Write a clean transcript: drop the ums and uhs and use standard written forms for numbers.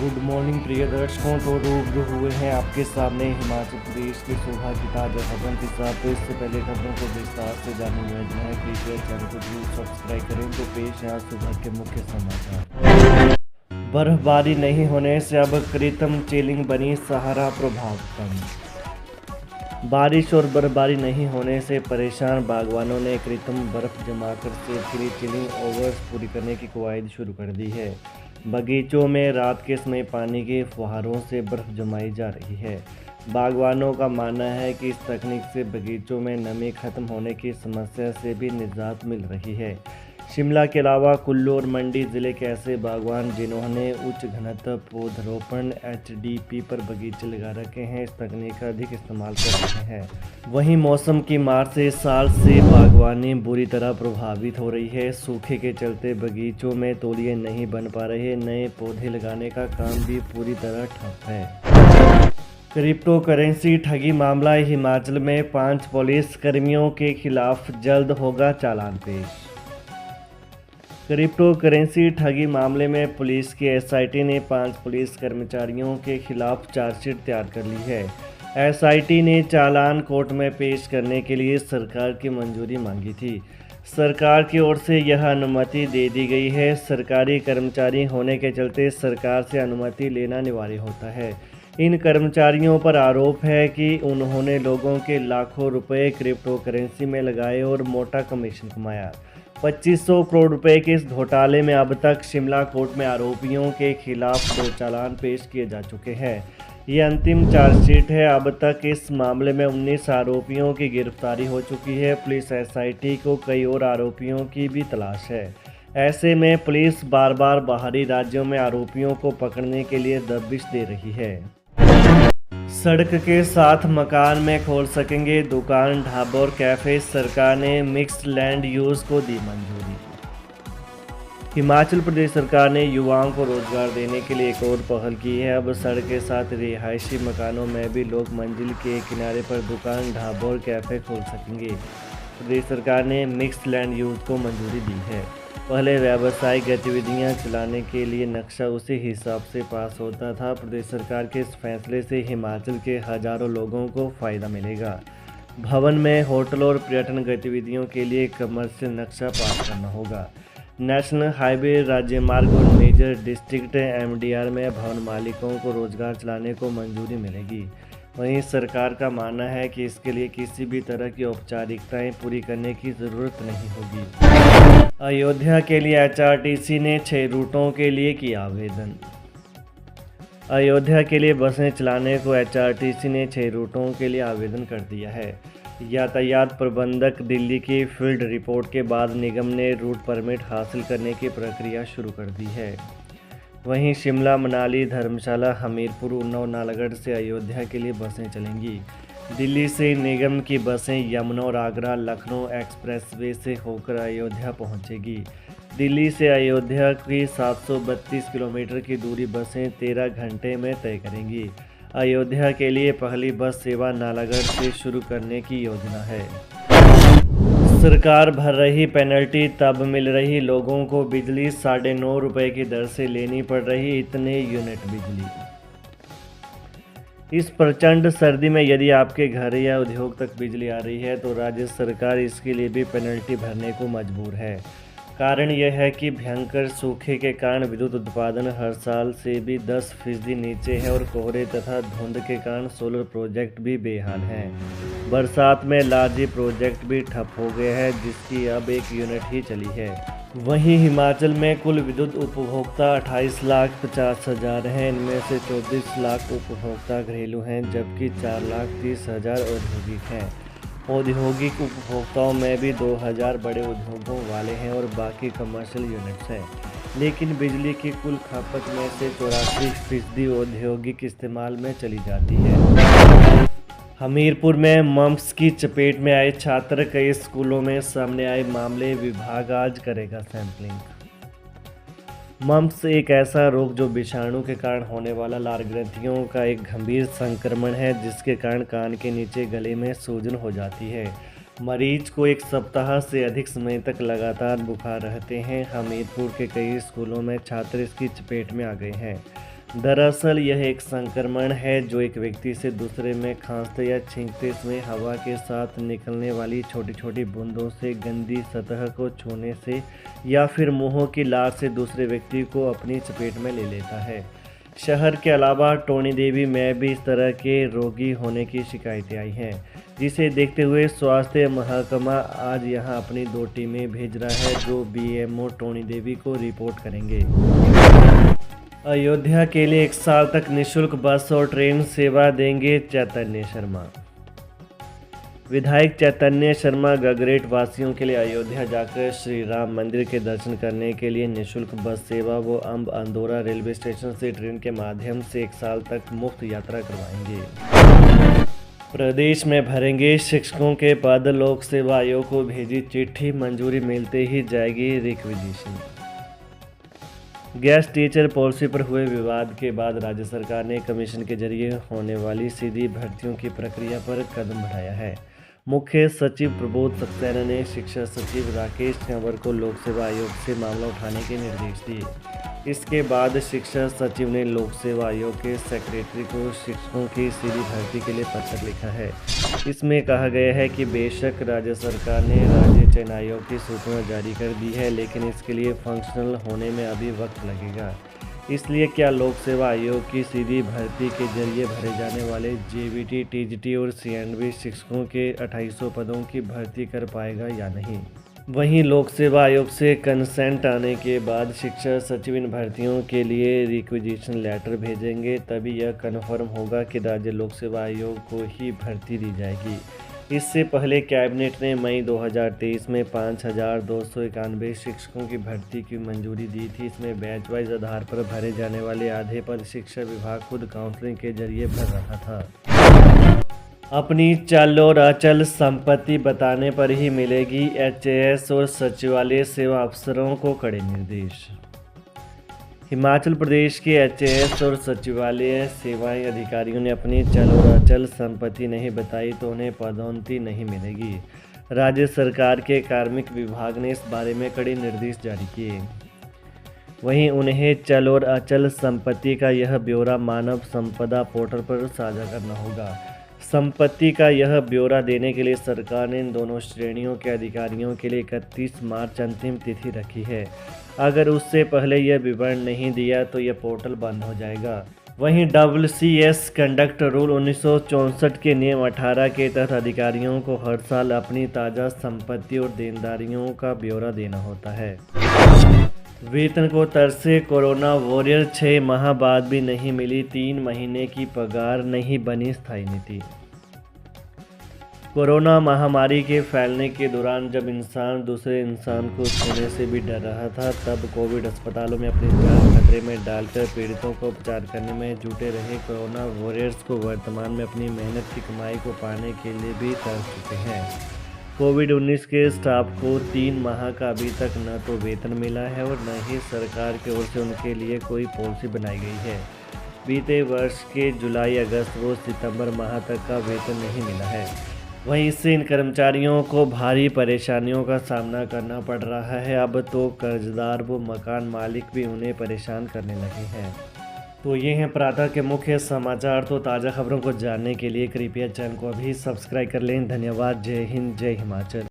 Good morning प्रिय दर्शकों। तो रूबरू हुए हैं आपके सामने हिमाचल प्रदेश के सुबह की ताज़ा खबरों के साथ। तो इससे पहले खबरों को विस्तार से जानने में है प्लीज चैनल को जरूर सब्सक्राइब करें। तो पेश है आज सुबह के मुख्य समाचार। बर्फबारी नहीं होने से अब कृत्रिम चिलिंग बनी सहारा प्रभाव कम। बारिश और बर्फबारी नहीं होने से परेशान बागवानों ने कृत्रिम बर्फ जमाकर सेब के लिए चिलिंग ओवर्स पूरी करने की कवायद शुरू कर दी है। बगीचों में रात के समय पानी के फुहारों से बर्फ जमाई जा रही है। बागवानों का मानना है कि इस तकनीक से बगीचों में नमी खत्म होने की समस्या से भी निजात मिल रही है। शिमला के अलावा कुल्लू और मंडी जिले के ऐसे बागवान जिन्होंने उच्च घनत्व पौधरोपण HDP पर बगीचे लगा रखे हैं, इस तकनीक का अधिक इस्तेमाल कर रहे हैं। वहीं मौसम की मार से साल से बागवानी बुरी तरह प्रभावित हो रही है। सूखे के चलते बगीचों में तौलिए नहीं बन पा रहे, नए पौधे लगाने का काम भी पूरी तरह ठप है। क्रिप्टो करेंसी ठगी मामला। हिमाचल में 5 पुलिस कर्मियों के खिलाफ जल्द होगा चालान पेश। क्रिप्टो करेंसी ठगी मामले में पुलिस की SIT ने 5 पुलिस कर्मचारियों के खिलाफ चार्जशीट तैयार कर ली है। SIT ने चालान कोर्ट में पेश करने के लिए सरकार की मंजूरी मांगी थी। सरकार की ओर से यह अनुमति दे दी गई है। सरकारी कर्मचारी होने के चलते सरकार से अनुमति लेना अनिवार्य होता है। इन कर्मचारियों पर आरोप है कि उन्होंने लोगों के लाखों रुपए क्रिप्टो करेंसी में लगाए और मोटा कमीशन कमाया। 2500 करोड़ रुपए के इस घोटाले में अब तक शिमला कोर्ट में आरोपियों के खिलाफ 2 चालान पेश किए जा चुके हैं। ये अंतिम चार्जशीट है। अब तक इस मामले में 19 आरोपियों की गिरफ्तारी हो चुकी है। पुलिस SIT को कई और आरोपियों की भी तलाश है। ऐसे में पुलिस बार बार बाहरी राज्यों में आरोपियों को पकड़ने के लिए दबिश दे रही है। सड़क के साथ मकान में खोल सकेंगे दुकान, ढाबा और कैफे। सरकार ने मिक्स्ड लैंड यूज़ को दी मंजूरी। हिमाचल प्रदेश सरकार ने युवाओं को रोजगार देने के लिए एक और पहल की है। अब सड़क के साथ रिहायशी मकानों में भी लोग मंजिल के किनारे पर दुकान, ढाबा और कैफे खोल सकेंगे। प्रदेश सरकार ने मिक्स्ड लैंड यूज़ को मंजूरी दी है। पहले व्यावसायिक गतिविधियां चलाने के लिए नक्शा उसी हिसाब से पास होता था। प्रदेश सरकार के इस फैसले से हिमाचल के हजारों लोगों को फ़ायदा मिलेगा। भवन में होटल और पर्यटन गतिविधियों के लिए कमर्शियल नक्शा पास करना होगा। नेशनल हाईवे, राज्य मार्ग और मेजर डिस्ट्रिक्ट MDR में भवन मालिकों को रोजगार चलाने को मंजूरी मिलेगी। वहीं सरकार का मानना है कि इसके लिए किसी भी तरह की औपचारिकताएं पूरी करने की ज़रूरत नहीं होगी। अयोध्या के लिए HRTC ने 6 रूटों के लिए किया आवेदन। अयोध्या के लिए बसें चलाने को HRTC ने 6 रूटों के लिए आवेदन कर दिया है। यातायात प्रबंधक दिल्ली की फील्ड रिपोर्ट के बाद निगम ने रूट परमिट हासिल करने की प्रक्रिया शुरू कर दी है। वहीं शिमला, मनाली, धर्मशाला, हमीरपुर, उन्नाव, नालागढ़ से अयोध्या के लिए बसें चलेंगी। दिल्ली से निगम की बसें यमुना और आगरा लखनऊ एक्सप्रेसवे से होकर अयोध्या पहुंचेगी। दिल्ली से अयोध्या की 732 किलोमीटर की दूरी बसें 13 घंटे में तय करेंगी। अयोध्या के लिए पहली बस सेवा नालागढ़ से शुरू करने की योजना है। सरकार भर रही पेनल्टी तब मिल रही लोगों को बिजली। 9.5 रुपये की दर से लेनी पड़ रही इतने यूनिट बिजली। इस प्रचंड सर्दी में यदि आपके घर या उद्योग तक बिजली आ रही है तो राज्य सरकार इसके लिए भी पेनल्टी भरने को मजबूर है। कारण यह है कि भयंकर सूखे के कारण विद्युत उत्पादन हर साल से भी 10% नीचे है और कोहरे तथा धुंध के कारण सोलर प्रोजेक्ट भी बेहाल हैं। बरसात में लार्जी प्रोजेक्ट भी ठप हो गए हैं, जिसकी अब 1 यूनिट ही चली है। वहीं हिमाचल में कुल विद्युत उपभोक्ता 28,50,000 हैं। इनमें से 34 लाख उपभोक्ता घरेलू हैं, जबकि 4,30,000 औद्योगिक हैं। औद्योगिक उपभोक्ताओं में भी 2,000 बड़े उद्योगों वाले हैं और बाकी कमर्शियल यूनिट्स हैं। लेकिन बिजली की कुल खपत में से 84% औद्योगिक इस्तेमाल में चली जाती है। हमीरपुर में मम्प्स की चपेट में आए छात्र, कई स्कूलों में सामने आए मामले। विभाग आज करेगा सैंपलिंग। मम्प्स एक ऐसा रोग जो विषाणु के कारण होने वाला लार ग्रंथियों का एक गंभीर संक्रमण है, जिसके कारण कान के नीचे गले में सूजन हो जाती है। मरीज को 1 सप्ताह से अधिक समय तक लगातार बुखार रहते हैं। हमीरपुर के कई स्कूलों में छात्र इसकी चपेट में आ गए हैं। दरअसल यह एक संक्रमण है जो एक व्यक्ति से दूसरे में खांसते या छींकते समय हवा के साथ निकलने वाली छोटी छोटी बूंदों से गंदी सतह को छूने से या फिर मुंह की लार से दूसरे व्यक्ति को अपनी चपेट में ले लेता है। शहर के अलावा टोनी देवी में भी इस तरह के रोगी होने की शिकायतें आई हैं, जिसे देखते हुए स्वास्थ्य महकमा आज यहां अपनी 2 टीमें भेज रहा है जो बीएमओ टोनी देवी को रिपोर्ट करेंगे। अयोध्या के लिए 1 साल तक निःशुल्क बस और ट्रेन सेवा देंगे चैतन्य शर्मा। विधायक चैतन्य शर्मा गगरेट वासियों के लिए अयोध्या जाकर श्री राम मंदिर के दर्शन करने के लिए निःशुल्क बस सेवा व अंब अंदौरा रेलवे स्टेशन से ट्रेन के माध्यम से 1 साल तक मुफ्त यात्रा करवाएंगे। प्रदेश में भरेंगे शिक्षकों के पद, लोक सेवा आयोग को भेजी चिट्ठी, मंजूरी मिलते ही जाएगी रिक्विजिशन। गेस्ट टीचर पॉलिसी पर हुए विवाद के बाद राज्य सरकार ने कमीशन के जरिए होने वाली सीधी भर्तियों की प्रक्रिया पर कदम बढ़ाया है। मुख्य सचिव प्रबोध सक्सेना ने शिक्षा सचिव राकेश कंवर को लोक सेवा आयोग से मामला उठाने के निर्देश दिए। इसके बाद शिक्षा सचिव ने लोक सेवा आयोग के सेक्रेटरी को शिक्षकों की सीधी भर्ती के लिए पत्र लिखा है। इसमें कहा गया है कि बेशक राज्य सरकार ने राज्य चयन आयोग की सूचना जारी कर दी है, लेकिन इसके लिए फंक्शनल होने में अभी वक्त लगेगा। इसलिए क्या लोक सेवा आयोग की सीधी भर्ती के जरिए भरे जाने वाले जेवीटी, टीजीटी और सीएनबी शिक्षकों के 2800 पदों की भर्ती कर पाएगा या नहीं। वहीं लोक सेवा आयोग से कंसेंट आने के बाद शिक्षा सचिव इन भर्तियों के लिए रिक्विजिशन लेटर भेजेंगे, तभी यह कन्फर्म होगा कि राज्य लोक सेवा आयोग को ही भर्ती दी जाएगी। इससे पहले कैबिनेट ने मई 2023 में 5291 शिक्षकों की भर्ती की मंजूरी दी थी। इसमें बैच वाइज आधार पर भरे जाने वाले आधे पद शिक्षा विभाग खुद काउंसलिंग के जरिए भर रहा था। अपनी चल और अचल संपत्ति बताने पर ही मिलेगी एचएएस और सचिवालय सेवा अफसरों को कड़े निर्देश। हिमाचल प्रदेश के एचएएस और सचिवालय सेवाएं अधिकारियों ने अपनी चल और अचल संपत्ति नहीं बताई तो उन्हें पदोन्नति नहीं मिलेगी। राज्य सरकार के कार्मिक विभाग ने इस बारे में कड़े निर्देश जारी किए। वहीं उन्हें चल और अचल संपत्ति का यह ब्यौरा मानव संपदा पोर्टल पर साझा करना होगा। संपत्ति का यह ब्यौरा देने के लिए सरकार ने इन दोनों श्रेणियों के अधिकारियों के लिए 31 मार्च अंतिम तिथि रखी है। अगर उससे पहले यह विवरण नहीं दिया तो यह पोर्टल बंद हो जाएगा। वहीं WCS कंडक्ट रूल 1964 के नियम 18 के तहत अधिकारियों को हर साल अपनी ताज़ा संपत्ति और देनदारियों का ब्यौरा देना होता है। वेतन को तरसे कोरोना वॉरियर, 6 माह बाद भी नहीं मिली 3 महीने की पगार, नहीं बनी स्थायी नीति। कोरोना महामारी के फैलने के दौरान जब इंसान दूसरे इंसान को छूने से भी डर रहा था, तब कोविड अस्पतालों में अपनी जान खतरे में डालकर पीड़ितों को उपचार करने में जुटे रहे कोरोना वॉरियर्स को वर्तमान में अपनी मेहनत की कमाई को पाने के लिए भी तरस चुके हैं। कोविड-19 के स्टाफ को 3 माह का अभी तक न तो वेतन मिला है और न ही सरकार की ओर से उनके लिए कोई पॉलिसी बनाई गई है। बीते वर्ष के जुलाई, अगस्त व सितंबर माह तक का वेतन नहीं मिला है। वहीं इससे इन कर्मचारियों को भारी परेशानियों का सामना करना पड़ रहा है। अब तो कर्जदार व मकान मालिक भी उन्हें परेशान करने लगे हैं। तो ये हैं प्रातः के मुख्य समाचार। तो ताज़ा खबरों को जानने के लिए कृपया चैनल को अभी सब्सक्राइब कर लें। धन्यवाद। जय हिंद, जय हिमाचल।